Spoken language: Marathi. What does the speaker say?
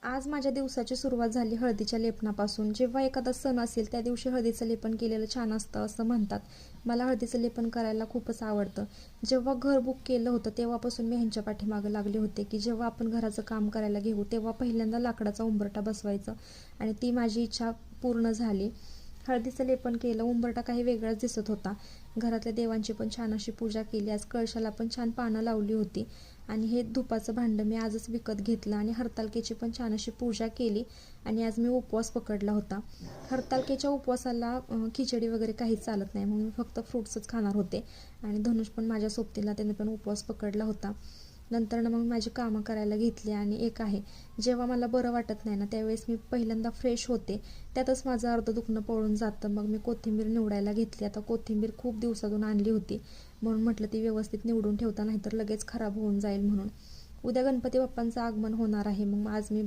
आज माझ्या दिवसाची सुरुवात झाली हळदीच्या लेपनापासून. जेव्हा एखादा सण असेल त्या दिवशी हळदीचं लेपन केलेलं छान असतं असं म्हणतात. मला हळदीचं लेपन करायला खूपच आवडतं. जेव्हा घर बुक केलं होतं तेव्हापासून मी ह्यांच्या पाठीमागे लागले होते की जेव्हा आपण घराचं काम करायला घेऊ तेव्हा पहिल्यांदा लाकडाचा उंबरठा बसवायचं आणि ती माझी इच्छा पूर्ण झाली. हळदीचं लेपन केलं, उंबरठा काही वेगळाच दिसत होता. घरातल्या देवांची पण छान अशी पूजा केली. आज कळशाला पण छान पानं लावली होती आणि हे धुपाचं भांडं मी आजच विकत घेतलं आणि हरतालिकेची पण छान अशी पूजा केली आणि आज मी उपवास पकडला होता. हरतालिकेच्या उपवासाला खिचडी वगैरे काहीच चालत नाही म्हणून मी फक्त फ्रूट्सच खाणार होते आणि धनुष पण माझ्या सोबतीला त्याने पण उपवास पकडला होता. नंतर मग माझी कामं करायला घेतली आणि एक आहे, जेव्हा मला बरं वाटत नाही ना त्यावेळेस मी पहिल्यांदा फ्रेश होते, त्यातच माझं अर्ध दुखणं पळून जातं. मग मी कोथिंबीर निवडायला घेतली. आता कोथिंबीर खूप दिवसातून आणली होती म्हणून म्हटलं ती व्यवस्थित निवडून ठेवता नाहीतर लगेच खराब होऊन जाईल म्हणून. उद्या गणपती बाप्पांचं आगमन होणार आहे, मग आज मी